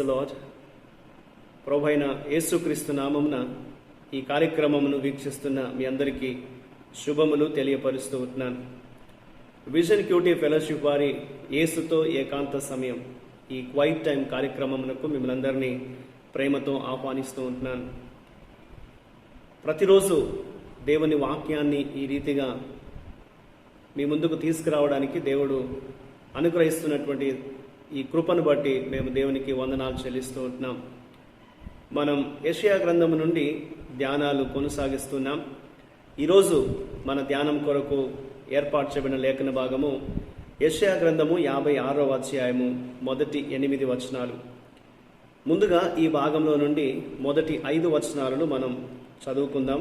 The lord. ప్రభువైన యేసుక్రీస్తు నామమున ఈ కార్యక్రమమును వీక్షిస్తున్న మీ అందరికీ శుభములు తెలియపరుస్తూ ఉంటున్నాను. విజన్ క్యూటీ ఫెలోషిప్ వారి యేసుతో ఏకాంత సమయం ఈ క్వైట్ టైం కార్యక్రమమునకు మిమ్మల్ని అందరినీ ప్రేమతో ఆహ్వానిస్తూ ఉంటున్నాను. ప్రతిరోజు దేవుని వాక్యాన్ని ఈ రీతిగా మీ ముందుకు తీసుకురావడానికి దేవుడు అనుగ్రహిస్తున్నటువంటి ఈ కృపను బట్టి మేము దేవునికి వందనాలు చెల్లిస్తూ ఉంటున్నాం. మనం యెషయా గ్రంథము నుండి ధ్యానాలు కొనసాగిస్తున్నాం. ఈరోజు మన ధ్యానం కొరకు ఏర్పాటు చేయబడిన లేఖన భాగము యెషయా గ్రంథము 56వ అధ్యాయము మొదటి 8 వచనాలు. ముందుగా ఈ భాగంలో నుండి మొదటి 5 వచనాలను మనం చదువుకుందాం.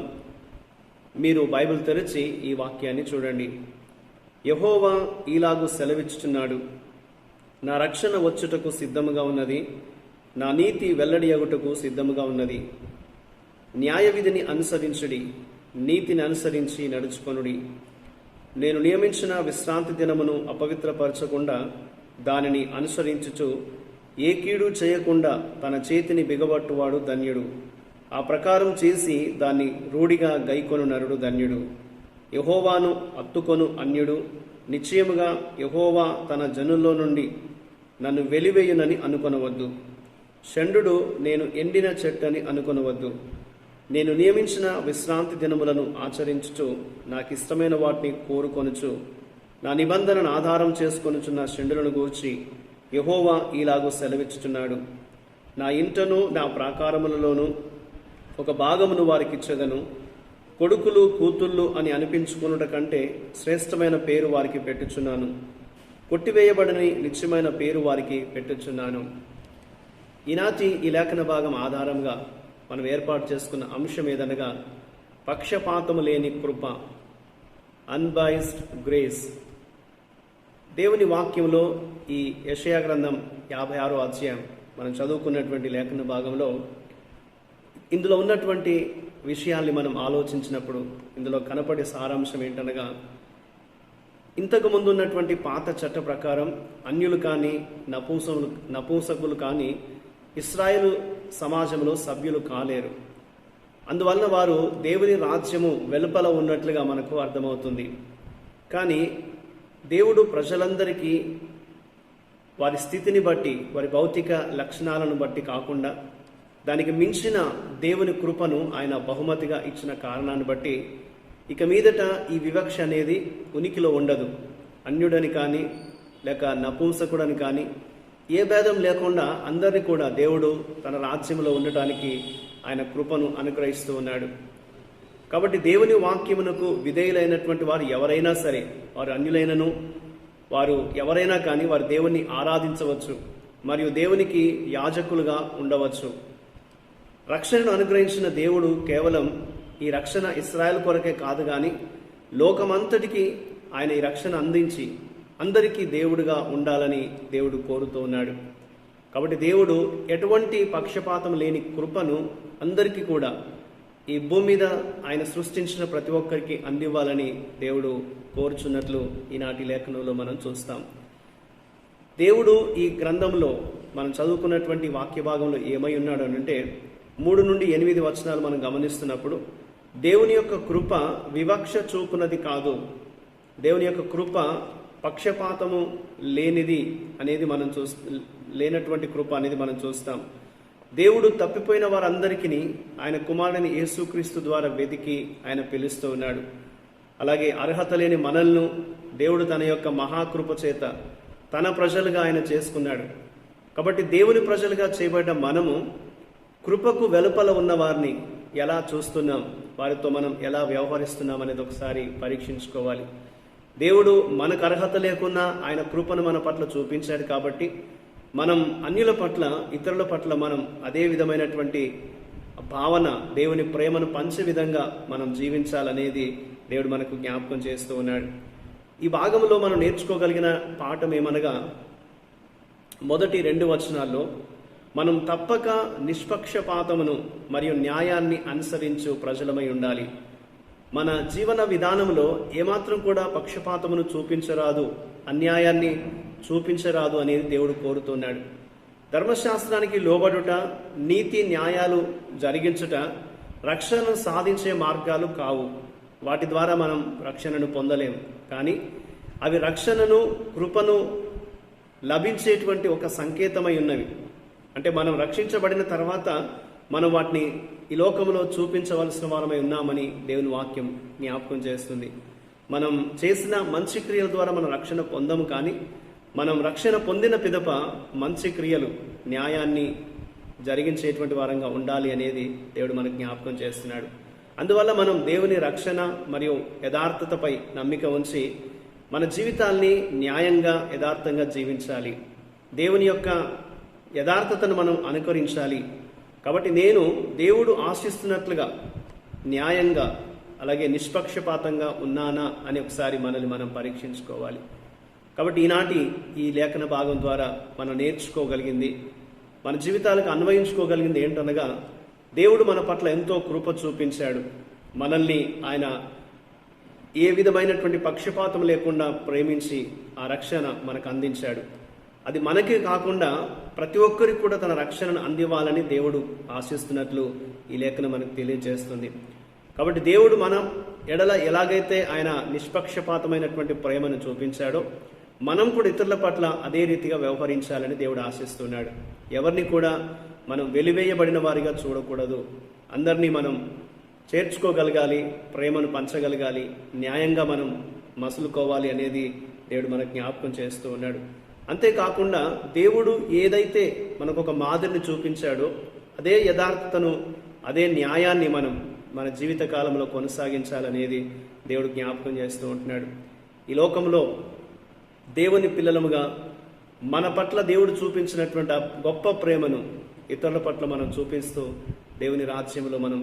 మీరు బైబిల్ తెరిచి ఈ వాక్యాన్ని చూడండి. యెహోవా ఈలాగు సెలవిచ్చుచున్నాడు, నా రక్షణ వచ్చుటకు సిద్ధముగా ఉన్నది, నా నీతి వెల్లడి అగుటకు సిద్ధముగా ఉన్నది. న్యాయ విధిని అనుసరించుడి, నీతిని అనుసరించి నడుచుకొనుడి. నేను నియమించిన విశ్రాంతి దినమును అపవిత్రపరచకుండా దానిని అనుసరించుచు ఏ కీడు చేయకుండా తన చేతిని బిగబట్టువాడు ధన్యుడు. ఆ ప్రకారం చేసి దాన్ని రూఢిగా గైకొను నరుడు ధన్యుడు. యెహోవాను అత్తుకొను అన్యుడు నిశ్చయముగా యెహోవా తన జనుల్లో నుండి నన్ను వెలివేయునని అనుకొనవద్దు. షండు నేను ఎండిన చెట్టని అనుకొనవద్దు. నేను నియమించిన విశ్రాంతి దినములను ఆచరించుచు నాకిష్టమైన వాటిని కోరుకొనుచు నా నిబంధనను ఆధారం చేసుకొనుచున్న షండులను గూర్చి యెహోవా ఈలాగు సెలవిచ్చుచున్నాడు. నా ఇంటను నా ప్రాకారములలోనూ ఒక భాగమును వారికిచ్చదను. కొడుకులు కూతుళ్ళు అని అనిపించుకునుట కంటే శ్రేష్టమైన పేరు వారికి పెట్టుచున్నాను. కొట్టివేయబడని నిత్యమైన పేరు వారికి పెట్టుచున్నాను. ఈనాటి ఈ లేఖన భాగం ఆధారంగా మనం ఏర్పాటు చేసుకున్న అంశం ఏదనగా పక్షపాతము లేని కృప, అన్బైస్డ్ గ్రేస్. దేవుని వాక్యంలో ఈ యెషయా గ్రంథం 56వ అధ్యాయం మనం చదువుకున్నటువంటి లేఖన భాగంలో ఇందులో ఉన్నటువంటి విషయాల్ని మనం ఆలోచించినప్పుడు ఇందులో కనపడే సారాంశం ఏంటనగా, ఇంతకు ముందు ఉన్నటువంటి పాత చట్ట ప్రకారం అన్యులు కానీ నపుంసకులు కానీ ఇశ్రాయేలు సమాజంలో సభ్యులు కాలేరు. అందువలన వారు దేవుని రాజ్యము వెలుపల ఉన్నట్లుగా మనకు అర్థమవుతుంది. కానీ దేవుడు ప్రజలందరికీ వారి స్థితిని బట్టి, వారి భౌతిక లక్షణాలను బట్టి కాకుండా దానికి మించిన దేవుని కృపను ఆయన బహుమతిగా ఇచ్చిన కారణాన్ని బట్టి ఇక మీదట ఈ వివక్ష అనేది ఉనికిలో ఉండదు. అన్యుడని కానీ లేక నపుంసకుడని కానీ ఏ భేదం లేకుండా అందరినీ కూడా దేవుడు తన రాజ్యంలో ఉండటానికి ఆయన కృపను అనుగ్రహిస్తూ ఉన్నాడు. కాబట్టి దేవుని వాక్యమునకు విధేయులైనటువంటి వారు ఎవరైనా సరే, వారు అన్యులైనను వారు ఎవరైనా కానీ వారు దేవుణ్ణి ఆరాధించవచ్చు మరియు దేవునికి యాజకులుగా ఉండవచ్చు. రక్షణను అనుగ్రహించిన దేవుడు కేవలం ఈ రక్షణ ఇశ్రాయేలు కొరకే కాదు కానీ లోకమంతటికి ఆయన ఈ రక్షణ అందించి అందరికీ దేవుడుగా ఉండాలని దేవుడు కోరుతూ ఉన్నాడు. కాబట్టి దేవుడు ఎటువంటి పక్షపాతం లేని కృపను అందరికీ కూడా ఈ భూమి మీద ఆయన సృష్టించిన ప్రతి ఒక్కరికి అందివ్వాలని దేవుడు కోరుచున్నట్లు ఈనాటి లేఖనంలో మనం చూస్తాం. దేవుడు ఈ గ్రంథంలో మనం చదువుకున్నటువంటి వాక్య భాగంలో ఏమై ఉన్నాడు అంటే 3 నుండి 8 వచనాలు మనం గమనిస్తున్నప్పుడు దేవుని యొక్క కృప వివక్ష చూపునది కాదు, దేవుని యొక్క కృప పక్షపాతము లేనిది అనేది మనం లేనటువంటి కృప అనేది మనం చూస్తాం. దేవుడు తప్పిపోయిన వారందరికీ ఆయన కుమారుని యేసుక్రీస్తు ద్వారా వెతికి ఆయన పిలుస్తూ ఉన్నాడు. అలాగే అర్హత లేని మనల్ని దేవుడు తన యొక్క మహాకృప చేత తన ప్రజలుగా ఆయన చేసుకున్నాడు. కాబట్టి దేవుని ప్రజలుగా చేయబడ్డ మనము కృపకు వెలుపల ఉన్న వారిని ఎలా చూస్తున్నాం, వారితో మనం ఎలా వ్యవహరిస్తున్నాం అనేది ఒకసారి పరీక్షించుకోవాలి. దేవుడు మనకు అర్హత లేకున్నా ఆయన కృపను మన పట్ల చూపించాడు. కాబట్టి మనం అన్యుల పట్ల, ఇతరుల పట్ల మనం అదే విధమైనటువంటి భావన, దేవుని ప్రేమను పంచే విధంగా మనం జీవించాలనేది దేవుడు మనకు జ్ఞాపకం చేస్తూ ఉన్నాడు. ఈ భాగంలో మనం నేర్చుకోగలిగిన పాఠం ఏమనగా, మొదటి 2 వచనాల్లో మనం తప్పక నిష్పక్షపాతమును మరియు న్యాయాన్ని అనుసరించు ప్రజలమై ఉండాలి. మన జీవన విధానంలో ఏమాత్రం కూడా పక్షపాతమును చూపించరాదు, అన్యాయాన్ని చూపించరాదు అనేది దేవుడు కోరుతున్నాడు. ధర్మశాస్త్రానికి లోబడుట, నీతి న్యాయాలు జరిగించుట రక్షణను సాధించే మార్గాలు కావు. వాటి ద్వారా మనం రక్షణను పొందలేము. కానీ అవి రక్షణను, కృపను లభించేటువంటి ఒక సంకేతమై ఉన్నవి. అంటే మనం రక్షించబడిన తర్వాత మనం వాటిని ఈ లోకంలో చూపించవలసిన వారమై ఉన్నామని దేవుని వాక్యం జ్ఞాపకం చేస్తుంది. మనం చేసిన మంచి క్రియల ద్వారా మనం రక్షణ పొందము. కానీ మనం రక్షణ పొందిన పిదప మంచి క్రియలు, న్యాయాన్ని జరిగించేటువంటి వారంగా ఉండాలి అనేది దేవుడు మనకు జ్ఞాపకం చేస్తున్నాడు. అందువల్ల మనం దేవుని రక్షణ మరియు యథార్థతపై నమ్మిక ఉంచి మన జీవితాల్ని న్యాయంగా, యథార్థంగా జీవించాలి. దేవుని యొక్క యథార్థతను మనం అనుకరించాలి. కాబట్టి నేను దేవుడు ఆశిస్తున్నట్లుగా న్యాయంగా, అలాగే నిష్పక్షపాతంగా ఉన్నానా అని ఒకసారి మనల్ని మనం పరీక్షించుకోవాలి. కాబట్టి ఈనాటి ఈ లేఖన భాగం ద్వారా మనం నేర్చుకోగలిగింది, మన జీవితాలకు అన్వయించుకోగలిగింది ఏంటనగా, దేవుడు మన పట్ల ఎంతో కృప చూపించాడు. మనల్ని ఆయన ఏ విధమైనటువంటి పక్షపాతం లేకుండా ప్రేమించి ఆ రక్షణ మనకు అందించాడు. అది మనకే కాకుండా ప్రతి ఒక్కరికి కూడా తన రక్షణను అందివ్వాలని దేవుడు ఆశిస్తున్నట్లు ఈ లేఖనం మనకు తెలియజేస్తుంది. కాబట్టి దేవుడు మన ఎడల ఎలాగైతే ఆయన నిష్పక్షపాతమైనటువంటి ప్రేమను చూపించాడో, మనం కూడా ఇతరుల పట్ల అదే రీతిగా వ్యవహరించాలని దేవుడు ఆశిస్తున్నాడు. ఎవరిని కూడా మనం వెలివేయబడిన వారిగా చూడకూడదు. అందరినీ మనం చేర్చుకోగలగాలి, ప్రేమను పంచగలగాలి, న్యాయంగా మనం మసులుకోవాలి అనేది దేవుడు మనకు జ్ఞాపకం చేస్తూ ఉన్నాడు. అంతేకాకుండా దేవుడు ఏదైతే మనకు ఒక మాదిరిని చూపించాడో అదే యథార్థతను, అదే న్యాయాన్ని మనం మన జీవిత కాలంలో కొనసాగించాలనేది దేవుడు జ్ఞాపకం చేస్తూ ఉంటున్నాడు. ఈ లోకంలో దేవుని పిల్లలముగా మన పట్ల దేవుడు చూపించినటువంటి ఆ గొప్ప ప్రేమను ఇతరుల పట్ల మనం చూపిస్తూ దేవుని రాజ్యంలో మనం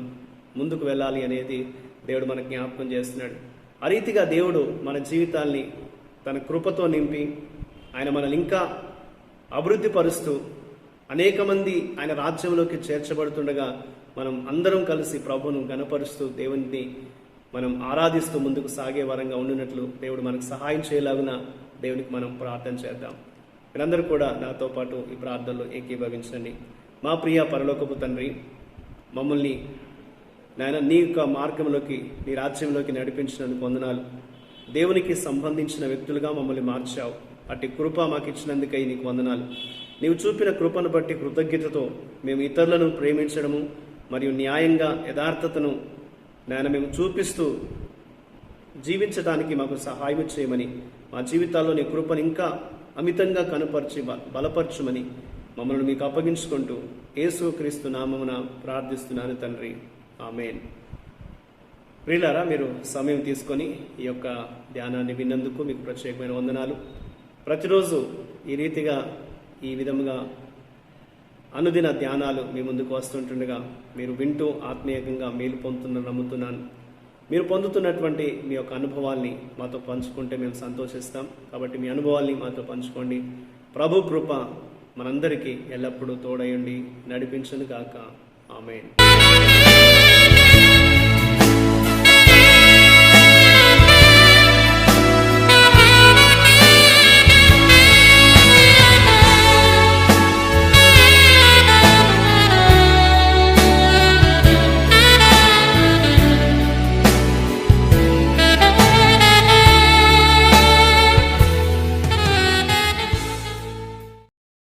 ముందుకు వెళ్ళాలి అనేది దేవుడు మనకు జ్ఞాపకం చేస్తున్నాడు. ఆ రీతిగా దేవుడు మన జీవితాల్ని తన కృపతో నింపి ఆయన మనల్ని ఇంకా అభివృద్ధి పరుస్తూ అనేక మంది ఆయన రాజ్యంలోకి చేర్చబడుతుండగా మనం అందరం కలిసి ప్రభువును గణపరుస్తూ దేవుని మనం ఆరాధిస్తూ ముందుకు సాగే వరంగా ఉండినట్లు దేవుడు మనకు సహాయం చేయలాగున దేవునికి మనం ప్రార్థన చేద్దాం. మీరందరూ కూడా నాతో పాటు ఈ ప్రార్థనలో ఏకీభవించండి. మా ప్రియ పరలోకపు తండ్రి, మమ్మల్ని నాయన నీ యొక్క మార్గంలోకి, నీ రాజ్యంలోకి నడిపించినందుకు వందనాలు. దేవునికి సంబంధించిన వ్యక్తులుగా మమ్మల్ని మార్చావు. అట్టి కృప మాకు ఇచ్చినందుకై నీకు వందనాలు. నీవు చూపిన కృపను బట్టి కృతజ్ఞతతో మేము ఇతరులను ప్రేమించడము మరియు న్యాయంగా యథార్థతను నాయన మేము చూపిస్తూ జీవించడానికి మాకు సహాయం చేయమని, మా జీవితాల్లో నీ కృపను ఇంకా అమితంగా కనుపరిచి బలపరచుమని మమ్మల్ని మీకు అప్పగించుకుంటూ యేసుక్రీస్తు నామమున ప్రార్థిస్తున్నాను తండ్రి, ఆమేన్. ప్రియులారా, మీరు సమయం తీసుకొని ఈ యొక్క ధ్యానాన్ని విన్నందుకు మీకు ప్రత్యేకమైన వందనాలు. ప్రతిరోజు ఈ రీతిగా ఈ విధముగా అనుదిన ధ్యానాలు మీ ముందుకు వస్తుంటుండగా మీరు వింటూ ఆత్మీయంగా మేలు పొందుతున్న నమ్ముతున్నాను. మీరు పొందుతున్నటువంటి మీ యొక్క అనుభవాల్ని మాతో పంచుకుంటే మేము సంతోషిస్తాం. కాబట్టి మీ అనుభవాల్ని మాతో పంచుకోండి. ప్రభు కృప మనందరికీ ఎల్లప్పుడూ తోడయండి, నడిపించును గాక. ఆమేన్.